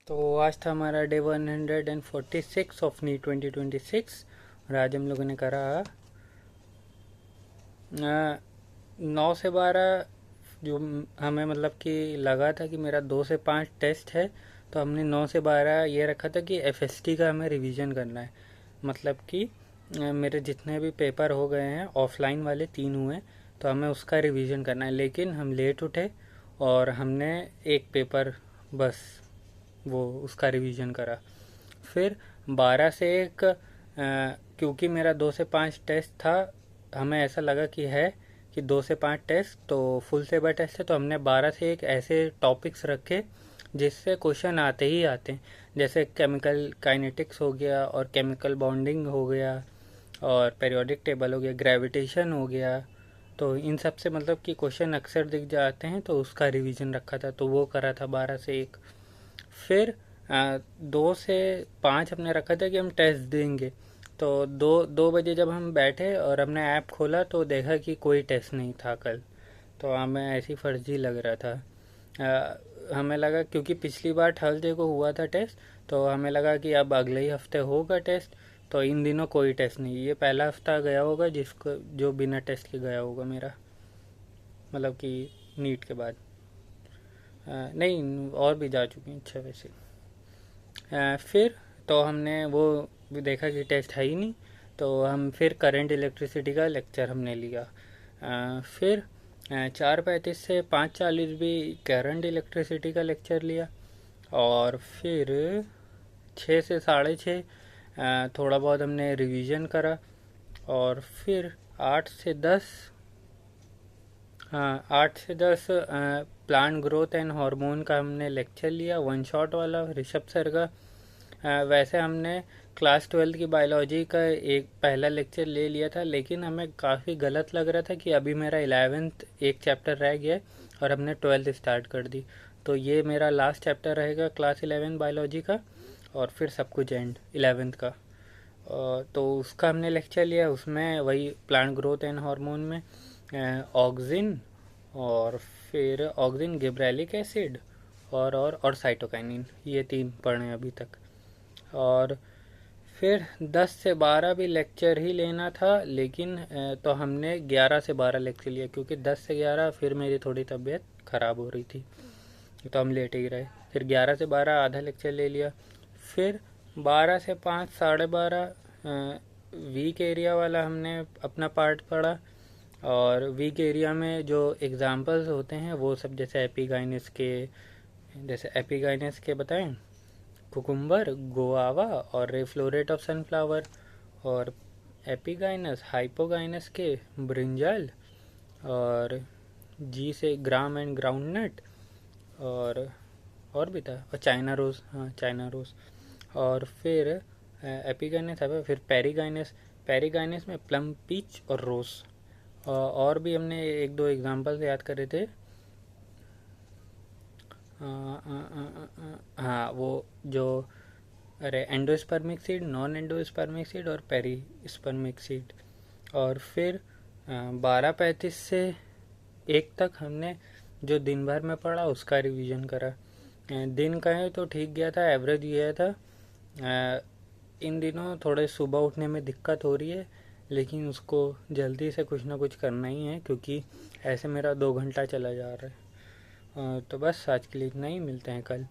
तो आज था हमारा डे 146 ऑफ नी 2026 और आज हम लोगों ने करा 9 से 12। जो हमें मतलब कि लगा था कि मेरा 2 से 5 टेस्ट है, तो हमने 9 से 12 ये रखा था कि एफएसटी का हमें रिवीजन करना है। मतलब कि मेरे जितने भी पेपर हो गए हैं ऑफलाइन वाले 3 हुए, तो हमें उसका रिवीजन करना है। लेकिन हम लेट उठे और हमने एक पेपर बस वो उसका रिवीजन करा। फिर 12 से 1 क्योंकि मेरा 2 से 5 टेस्ट था, हमें ऐसा लगा कि है कि 2 से 5 टेस्ट तो फुल सेबर टेस्ट है, तो हमने 12 से 1 ऐसे टॉपिक्स रखे जिससे क्वेश्चन आते ही आते हैं। जैसे केमिकल काइनेटिक्स हो गया और केमिकल बॉन्डिंग हो गया और पेरियोडिक टेबल हो गया, ग्रेविटेशन हो गया। तो इन सब से मतलब कि क्वेश्चन अक्सर दिख जाते हैं, तो उसका रिवीजन रखा था, तो वो करा था 12 से 1। फिर 2 से 5 हमने रखा था कि हम टेस्ट देंगे। तो 2 बजे जब हम बैठे और हमने ऐप खोला तो देखा कि कोई टेस्ट नहीं था कल। तो हमें ऐसी फर्जी लग रहा था। हमें लगा क्योंकि पिछली बार थर्सडे को हुआ था टेस्ट, तो हमें लगा कि अब अगले ही हफ्ते होगा टेस्ट। तो इन दिनों कोई टेस्ट नहीं, ये पहला हफ्ता गया होगा जिसको जो बिना टेस्ट के गया होगा मेरा, मतलब कि नीट के बाद। नहीं, और भी जा चुके हैं। अच्छा, वैसे फिर तो हमने वो भी देखा कि टेस्ट है ही नहीं, तो हम फिर करंट इलेक्ट्रिसिटी का लेक्चर हमने लिया। फिर 4:35 से 5:40 भी करंट इलेक्ट्रिसिटी का लेक्चर लिया। और फिर 6 से 6:30 थोड़ा बहुत हमने रिवीजन करा। और फिर 8 से 10, हाँ 8 से 10 प्लांट ग्रोथ एंड हार्मोन का हमने लेक्चर लिया, वन शॉट वाला, ऋषभ सर का। वैसे हमने क्लास 12 की बायोलॉजी का एक पहला लेक्चर ले लिया था, लेकिन हमें काफ़ी गलत लग रहा था कि अभी मेरा 11th एक चैप्टर रह गया है और हमने 12th स्टार्ट कर दी। तो ये मेरा लास्ट चैप्टर रहेगा क्लास 11 बायोलॉजी का, और फिर सब कुछ एंड 11th का। तो उसका हमने लेक्चर लिया, उसमें वही प्लांट ग्रोथ एंड हार्मोन में ऑक्सिन, और फिर ऑक्सिन, गिबरेलिक एसिड और साइटोकाइनिन, ये 3 पढ़े अभी तक। और फिर 10 से 12 भी लेक्चर ही लेना था, लेकिन तो हमने 11 से 12 लेक्चर लिया, क्योंकि 10 से 11 फिर मेरी थोड़ी तबीयत ख़राब हो रही थी, तो हम लेट ही रहे। फिर 11 से 12 आधा लेक्चर ले लिया। फिर 12 से 5 12:30 वीक एरिया वाला हमने अपना पार्ट पढ़ा। और वीक एरिया में जो एग्जांपल्स होते हैं वो सब, जैसे एपिगाइनस के बताएं, कुकुम्बर, गोआवा और रेफ्लोरेट ऑफ सनफ्लावर। और एपिगाइनस हाइपोगाइनस के ब्रिंजल, और जी से ग्राम एंड ग्राउंडनट, और भी था, और चाइना रोज़, हाँ चाइना रोज़। और फिर एपिगाइनस है, फिर पेरिगाइनस, पेरिगाइनस में प्लम, पीच और रोज़। और भी हमने एक दो एग्जांपल्स याद करे थे। हाँ वो जो, अरे endospermic seed, non endospermic seed और पेरीस्पर्मिक सीड। और फिर 12:35 से 1 तक हमने जो दिन भर में पढ़ा उसका रिवीजन करा। दिन कहें तो ठीक गया था, एवरेज गया था। इन दिनों थोड़े सुबह उठने में दिक्कत हो रही है, लेकिन उसको जल्दी से कुछ ना कुछ करना ही है, क्योंकि ऐसे मेरा 2 घंटा चला जा रहा है। तो बस आज के लिए इतना ही, मिलते हैं कल।